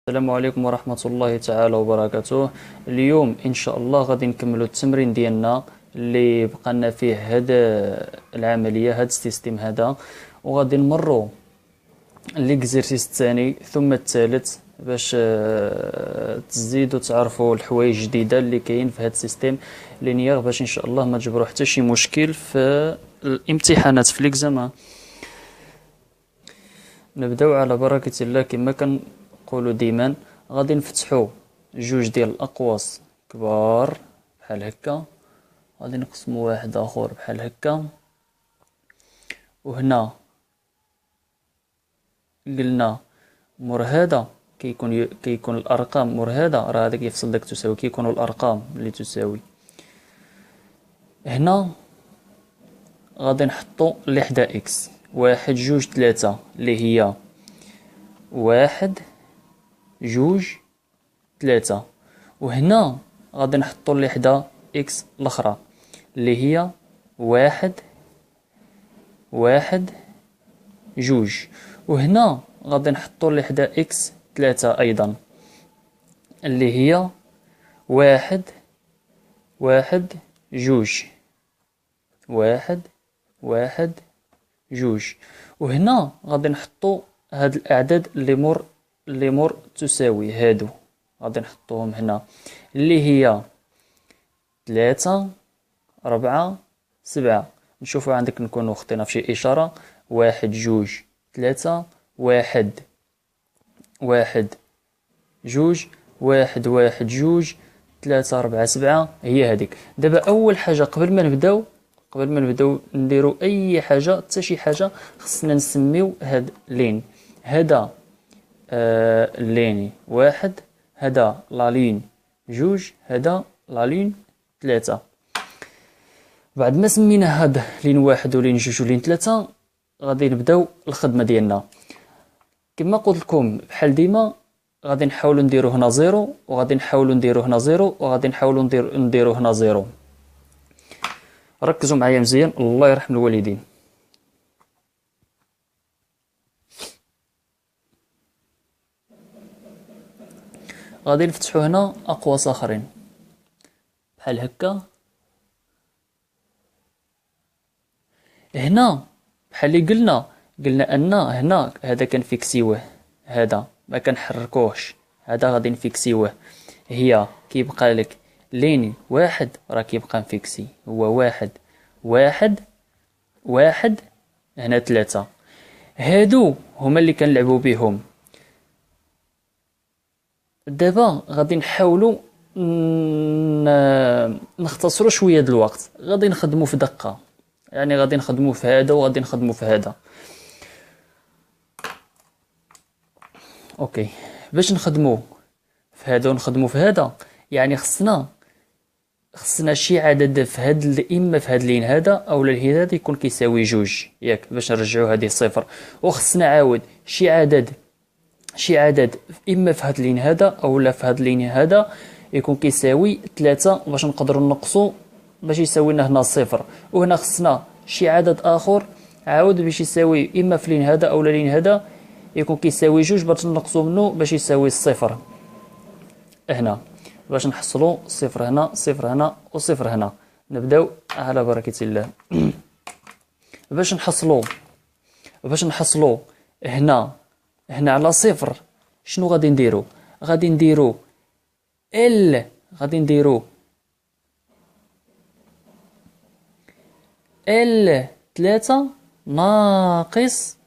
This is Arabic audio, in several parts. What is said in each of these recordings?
السلام عليكم ورحمة الله تعالى وبركاته. اليوم إن شاء الله غادي نكملوا التمرين ديالنا اللي بقالنا فيه هاد العملية، هاد السيستم هذا، وغادي نمروا ليكزيرسيس الثاني ثم الثالث باش تزيدوا تعرفوا الحوايج جديدة اللي كاين في هاد السيستم لينيير، باش إن شاء الله ما تجبروا حتى شي مشكل في الامتحانات في ليكزامان. نبداو على بركة الله. كما كنقولوا ديما غادي نفتحوا جوج ديال الاقواس كبار بحال هكا، غادي نقسموا واحد اخر بحال هكا، وهنا قلنا مور هذا كيكون الارقام مور هذا، راه هذا كيفصل داك تساوي، كيكونوا الارقام اللي تساوي. هنا غادي نحطوا اللي حدا اكس، واحد جوج ثلاثة اللي هي واحد جوج ثلاثة، وهنا غادي نحطوا اللي حدا اكس الاخرى اللي هي واحد جوج، وهنا غادي نحطوا اللي حدا اكس ثلاثة ايضا اللي هي واحد جوج، واحد جوج، وهنا غادي نحطوا هاد الاعداد اللي مور تساوي، هادو غادي نحطوهم هنا اللي هي 3 4 7. نشوفوا عندك نكونوا خطينا في شي اشاره، واحد جوج ثلاثة، واحد جوج، واحد جوج 3 4 7، هي هذيك. دابا اول حاجه قبل ما نبداو نديروا اي حاجه، حتى شي حاجه، خصنا نسميو هاد لين، هذا اللين واحد، هذا لا لين جوج، هذا لا لين ثلاثة. بعد ما سمينا هاد لين واحد ولين جوج ولين ثلاثة، غادي نبداو الخدمه ديالنا. كما قلت لكم بحال ديما غادي نحاولوا نديرو هنا زيرو، وغادي نحاولوا نديرو هنا زيرو، وغادي نحاولوا نديرو هنا زيرو. ركزوا معايا مزيان، الله يرحم الوالدين. غادي نفتحوا هنا اقواس اخرين بحال هكا. هنا بحال اللي قلنا ان هنا هذا كنفيكسيوه، هذا ما كنحركوهش، هذا غادي نفيكسيوه. هي كيبقى لك لين واحد راه كيبقى مفيكسي، هو واحد هنا ثلاثة. هادو هما اللي كنلعبوا بهم. دابا غادي نحاولوا نختصروا شويه د الوقت، غادي نخدموا في دقه، يعني غادي نخدموا في هذا وغادي نخدموا في هذا. اوكي، باش نخدموا في هذا ونخدموا في هذا، يعني خصنا شي عدد في هاد، اما في هاد اللين هذا او اللين هذا يكون كيساوي جوج، ياك، باش نرجعوا هذه صفر. وخصنا عاود شي عدد اما في هاد اللين هذا او لا في هاد اللين هذا يكون كيساوي ثلاثة، باش نقدروا نقصوا باش يساوي لنا هنا صفر. وهنا خصنا شي عدد اخر عاود باش يساوي اما في اللين هذا او اللين هذا يكون كيساوي جوج، باش نقصوا منه باش يساوي الصفر. هنا باش نحصلوا صفر هنا، صفر هنا، وصفر هنا. نبداو على بركة الله. باش نحصلوا هنا على صفر، شنو غادي نديرو؟ غادي نديرو ال 3 ناقص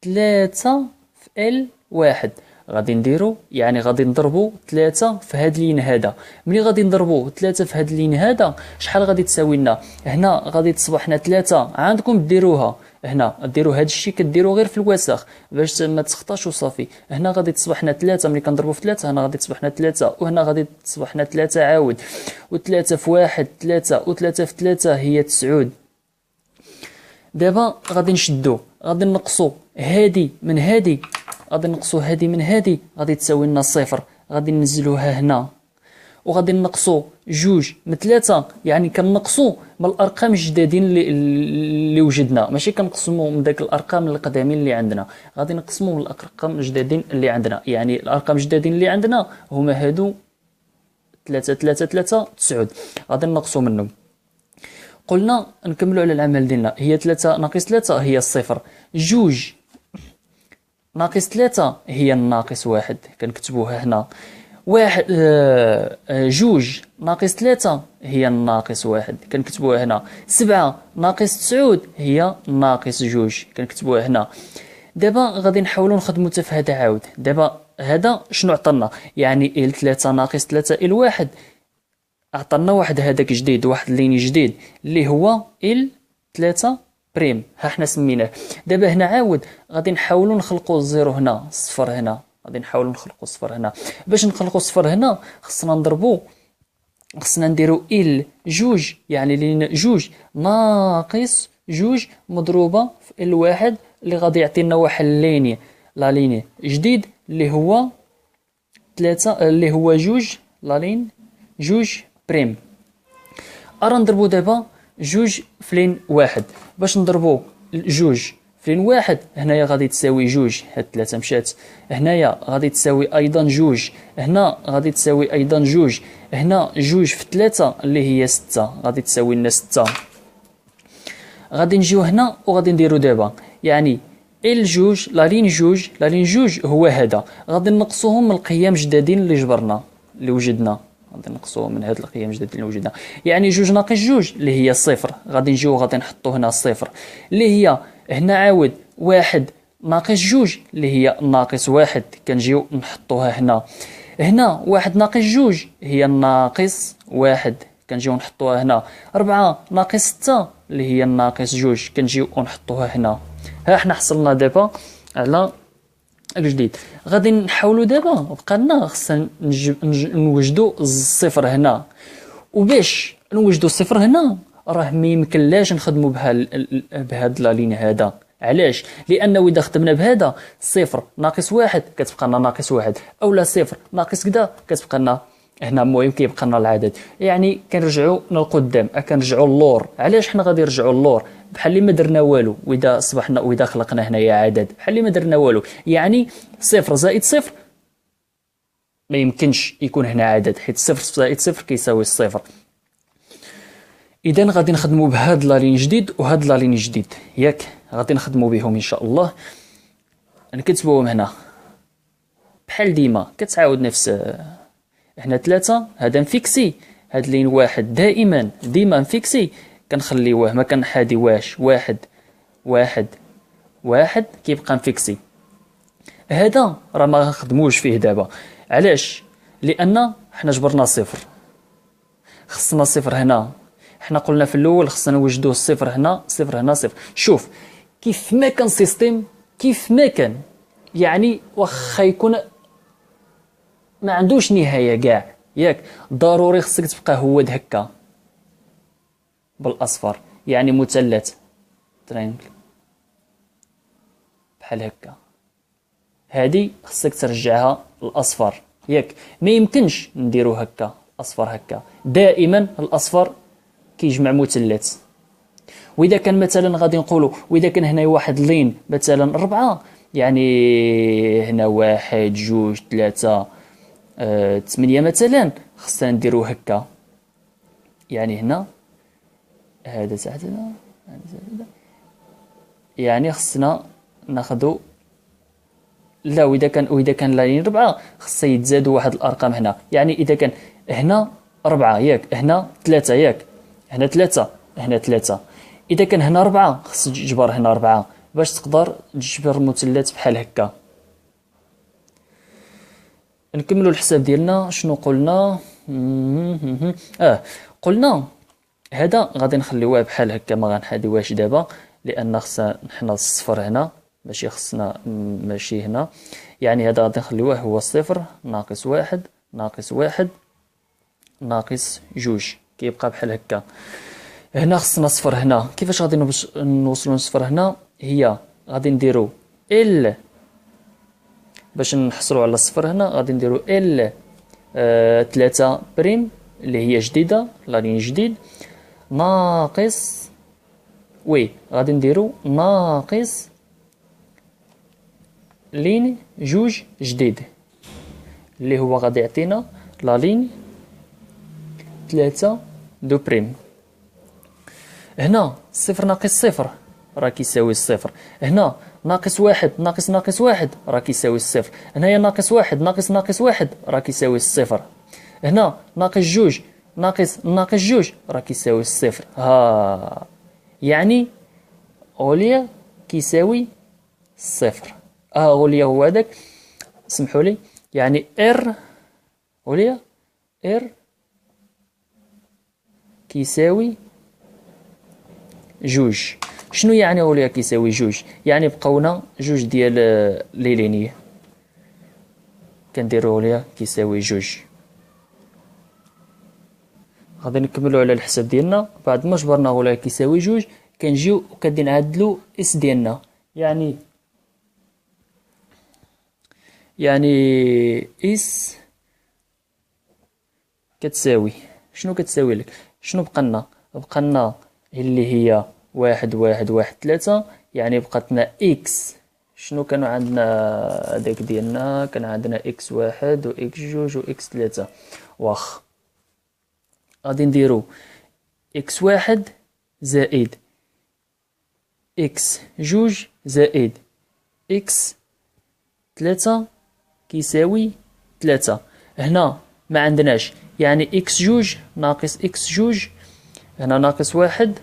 3 في ال واحد. غادي نديرو يعني غادي نضربو 3 في هاد اللين هذا. ملي غادي نضربو 3 في هاد اللين هذا شحال غادي تساوي لنا؟ هنا غادي تصبح لنا 3، عندكم ديروها هنا، ديروا هاد الشيء كديروا غير في الوسخ باش ما تسخطاش وصافي. هنا غادي تصبح لنا 3، ملي كنضربوا في 3 هنا غادي تصبح لنا 3، وهنا غادي تصبح لنا 3 عاود، و3 في 1 3، و3 في 3 هي 9. دابا غادي نشدو، غادي نقصوا هادي من هادي، غادي نقصوا هادي من هادي، غادي تساوي لنا صفر. غادي ننزلوها هنا، وغادي نقصوا جوج من 3، يعني كنقصوا من الارقام الجدادين اللي وجدنا، ماشي كنقسموا من داك الارقام القدامين اللي عندنا، غادي نقسموا من الارقام الجدادين اللي عندنا. يعني الارقام الجدادين اللي عندنا هما هادو 3 3 3 9، غادي نقصوا منهم. قلنا نكملوا على العمل ديالنا، هي 3 ناقص 3 هي الصفر، جوج ناقص 3 هي الناقص 1، كنكتبوها هنا. واحد جوج ناقص 3 هي الناقص 1، كنكتبوها هنا. 7 ناقص 9 هي ناقص 2، كنكتبوها هنا. دابا غادي نحاولوا نخدموا حتى في هذا عاود. دابا هذا شنو عطلنا؟ يعني 3 ناقص 3 1 عطلنا واحد هذاك جديد، واحد اللين جديد اللي هو 3 بريم، ها حنا سميناه. دابا هنا عاود غادي نحاولوا نخلقوا الزيرو هنا، الصفر هنا، غادي نحاولوا نخلقوا الصفر هنا. باش نخلقوا الصفر هنا خصنا نضربوا، خصنا نديروا جوج، يعني لين جوج ناقص جوج مضروبه في واحد اللي غادي يعطينا واحد الليني، لا ليني جديد اللي هو 3 اللي هو جوج، لا لين جوج بريم. ارا نضربوا دابا جوج فلين واحد. باش نضربوا جوج فلين واحد، هنايا غادي تساوي جوج، هاد 3 مشات، هنايا غادي تساوي ايضا جوج، هنا غادي تساوي ايضا جوج، هنا جوج في 3 اللي هي 6 غادي تساوي لنا 6. غادي نجيو هنا وغادي نديرو دابا يعني جوج لا لين جوج، لا لين جوج هو هذا، غادي نقصوهم من القيم الجدادين اللي جبرنا اللي وجدنا، غادي نقصوهم من هاد القيم الجدادين اللي وجدنا. يعني جوج ناقص جوج اللي هي صفر، غادي نجيو غادي نحطو هنا الصفر اللي هي هنا عاود واحد ناقص جوج اللي هي ناقص واحد، كنجيو نحطوها هنا. هنا واحد ناقص جوج هي ناقص واحد، كنجيو نحطوها هنا. 4 ناقص 6 اللي هي ناقص جوج، كنجيو ونحطوها هنا. ها حنا حصلنا دابا على الجديد. غادي نحاولوا دابا بقى لنا خصنا نوجدوا الصفر هنا، وباش نوجدوا الصفر هنا راه ما يمكنلاش نخدموا بهاد لا لين هذا. علاش؟ لانه اذا خدمنا بهذا صفر ناقص واحد كتبقى لنا ناقص واحد، اولا صفر ناقص كذا كتبقى لنا هنا، المهم كيبقى لنا العدد. يعني كنرجعوا للقدام، كنرجعوا للور. علاش حنا غادي نرجعوا للور؟ بحال اللي ما درنا والو، واذا اصبحنا واذا خلقنا هنايا عدد بحال اللي ما درنا والو. يعني صفر زائد صفر ما يمكنش يكون هنا عدد، حيت صفر زائد صفر كيساوي الصفر. اذا غادي نخدموا بهاد لا لين جديد وهاد لا لين جديد، ياك غادي نخدموا بهم ان شاء الله. نكتبوهم هنا بحال ديما كتعاود نفس. هنا 3 هذا مفيكسي، هاد لين واحد دائما ديما مفيكسي، كنخليوه ما كنحاديواش، واحد واحد واحد كيبقى مفيكسي. هذا راه ما نخدموش فيه دابا. علاش؟ لان حنا جبرنا صفر، خصنا صفر هنا. حنا قلنا في الاول خصنا نوجدوا الصفر هنا، صفر هنا صفر. شوف كيف ما كان سيستيم، كيف ما كان يعني واخا يكون ما عندوش نهايه كاع، ياك ضروري خصك تبقى هو هكا بالاصفر، يعني مثلث ترينجل بحال هكا. هادي خصك ترجعها الاصفر، ياك ما يمكنش نديرو هكا اصفر هكا. دائما الاصفر كيجمع مثلث. واذا كان مثلا غادي نقولوا واذا كان هنا واحد لين مثلا 4، يعني هنا 1 2 3 8 مثلا، خصنا نديرو هكا. يعني هنا هذا تحت هذا، يعني خصنا ناخذوا لا. واذا كان لاين 4 خصها يتزادوا واحد الارقام هنا. يعني اذا كان هنا 4 ياك، هنا 3 ياك، هنا 3 هنا 3. اذا كان هنا 4 خص تجبر هنا 4 باش تقدر تجبر مثلث بحال هكا. نكملوا الحساب ديالنا. شنو قلنا؟ قلنا هذا غادي نخليوه بحال هكا، ما غنحاديوهاش دابا لان خصنا حنا الصفر هنا، ماشي خصنا ماشي هنا. يعني هذا غادي نخليوه هو صفر ناقص واحد ناقص واحد ناقص جوج، كيبقى بحال هكا. هنا خصنا صفر هنا. كيفاش غادي نوصلوا للصفر هنا؟ هي غادي نديرو ال باش نحصلوا على الصفر هنا، غادي نديرو ال 3 بريم اللي هي جديدة، لا لين جديد، ناقص غادي نديرو ناقص لين جوج جديد اللي هو غادي يعطينا لا لين 3 دو بريم. هنا صفر ناقص صفر راه كيساوي الصفر، هنا ناقص واحد ناقص واحد راه كيساوي الصفر، هنايا ناقص واحد ناقص واحد راه كيساوي الصفر، هنا ناقص جوج ناقص جوج راه كيساوي الصفر. ها يعني أوليا كيساوي صفر. أوليا هو هذاك، سمحوا لي، يعني أوليا كيساوي جوج. شنو يعني أوليا كيساوي جوج؟ يعني بقاونا جوج ديال لي لينيي، كنديرو أوليا كيساوي جوج. غادي نكملو على الحساب ديالنا. بعد ما جبرنا أوليا كيساوي جوج كنجيو وكادي نعدلو اس ديالنا، يعني اس كتساوي شنو؟ كتساوي لك شنو بقالنا اللي هي واحد واحد واحد تلاتة، يعني بقاتنا اكس. شنو كانوا عندنا هذاك ديالنا؟ كان عندنا اكس واحد و اكس جوج و اكس تلاتة. واخ غادي نديرو اكس واحد زائد اكس جوج زائد اكس تلاتة كيساوي تلاتة. هنا ما عندناش، يعني اكس جوج ناقص اكس جوج، هنا ناقص واحد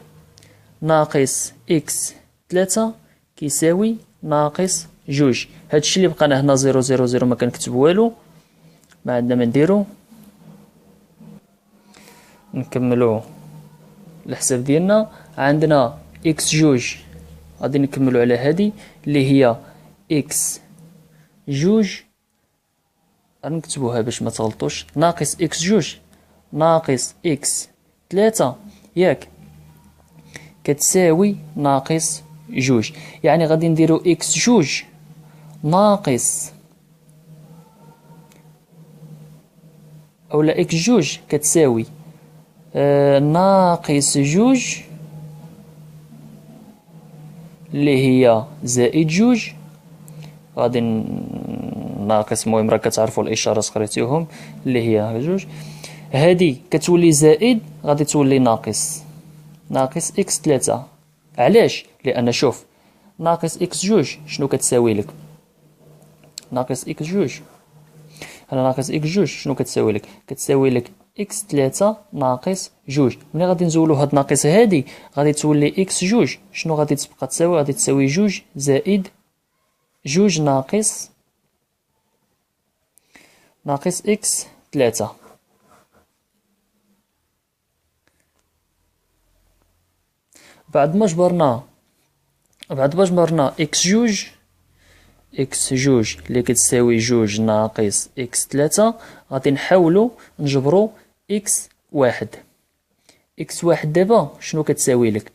ناقص اكس تلاتة كيساوي ناقص جوج. هادشي اللي بقانا هنا زيرو زيرو زيرو ما كنكتب والو، ما عندنا ما نديرو. نكملو الحساب ديالنا. عندنا اكس جوج غادي نكملو على هادي اللي هي اكس جوج، غنكتبوها باش ما تغلطوش، ناقص اكس جوج ناقص اكس تلاتة ياك كتساوي ناقص جوج. يعني غادي نديرو اكس جوج ناقص اولا اكس جوج كتساوي ناقص جوج اللي هي زائد جوج. غادي ناقص، المهم راه كتعرفوا الاشارات قريتيهم، اللي هي جوج. هادي كتولي زائد غادي تولي ناقص اكس تلاتة. علاش؟ لان شوف ناقص اكس جوج شنو كتساوي لك؟ ناقص اكس جوج، هنا ناقص اكس جوج شنو كتساوي لك؟ كتساوي لك اكس تلاتة ناقص جوج. ملي غادي نزولو هاد ناقص هادي غادي تولي اكس جوج شنو غادي تبقى تساوي؟ غادي تساوي جوج زائد جوج ناقص اكس تلاتة. بعد ما جبرنا اكس جوج اللي كتساوي جوج ناقص اكس تلاتة، غادي نحاولو نجبرو اكس واحد. اكس واحد دابا شنو كتساوي لك؟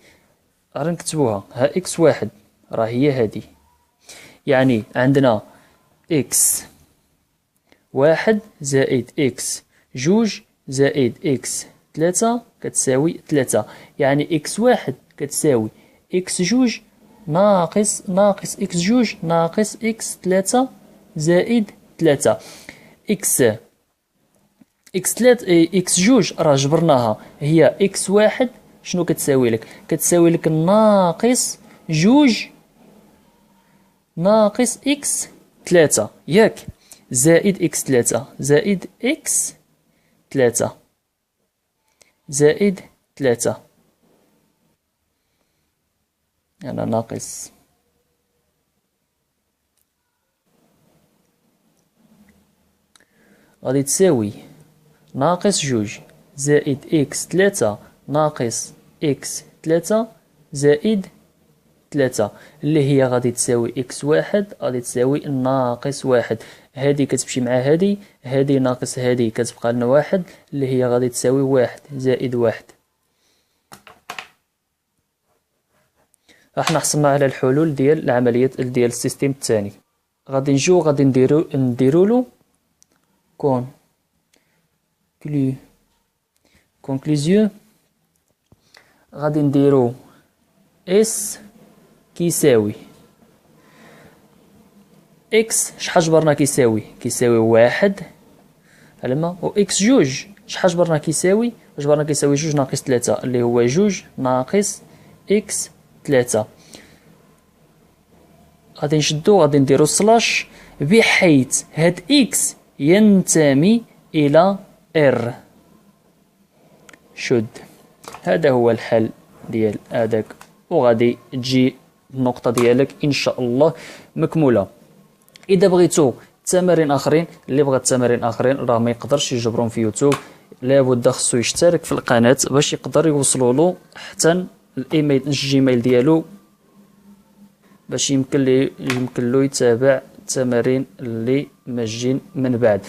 غادي نكتبوها، ها اكس واحد راه هي هادي، يعني عندنا اكس واحد زائد اكس جوج زائد اكس تلاتة كتساوي تلاتة. يعني اكس واحد كتساوي اكس جوج ناقص اكس جوج ناقص اكس تلاتة زائد تلاتة. اكس تلاتة اكس جوج راه جبرناها، هي اكس واحد شنو كتساوي لك؟ كتساوي لك ناقص جوج ناقص اكس تلاتة ياك، زائد اكس تلاتة زائد اكس تلاتة زائد تلاتة، أنا ناقص غادي تساوي ناقص جوج زائد اكس تلاتة ناقص اكس تلاتة زائد تلاتة، اللي هي غادي تساوي اكس واحد غادي تساوي ناقص واحد. هادي كتمشي مع هادي ناقص هادي كتبقى لنا واحد اللي هي غادي تساوي واحد زائد واحد. احنا حصلنا على الحلول ديال العملية ديال السيستم الثاني. غادي نجيو غادي نديرو له كون كونكلوزيون غادي نديرو اس كيساوي اكس. شحال جبرنا كيساوي واحد علما، و اكس جوج شحال جبرنا كيساوي جوج ناقص تلاتة اللي هو جوج ناقص اكس تلاتة. غادي نشدو غادي نديرو سلاش بحيث هاد اكس ينتمي الى ار. شد هذا هو الحل ديال هذاك، وغادي تجي النقطة ديالك ان شاء الله مكمولة. اذا بغيتو تمارين اخرين، اللي بغى تمارين اخرين راه ما يقدرش يجبرهم في يوتيوب، لابد خصو يشترك في القناة باش يقدر يوصلوا له حتى الايميل الجيميل ديالو باش يمكن له يتابع التمارين اللي ماجين من بعد.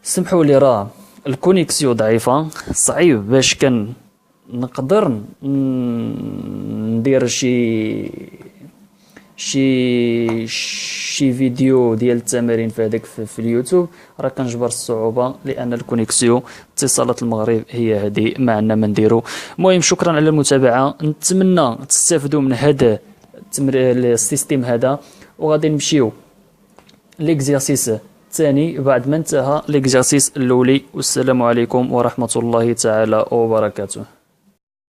سمحوا لي راه الكونيكسيو ضعيفه، صعيب باش نقدر ندير شي فيديو ديال التمارين في هذاك في اليوتيوب، راه كنجبر الصعوبه لان الكونيكسيو اتصالات المغرب هي هذه ما عندنا ما نديرو. المهم شكرا على المتابعه، نتمنى تستافدوا من هذا السيستيم هذا، وغادي نمشيو ليكزيرسيس الثاني بعد ما انتهى ليكزيرسيس الاولي. والسلام عليكم ورحمه الله تعالى وبركاته.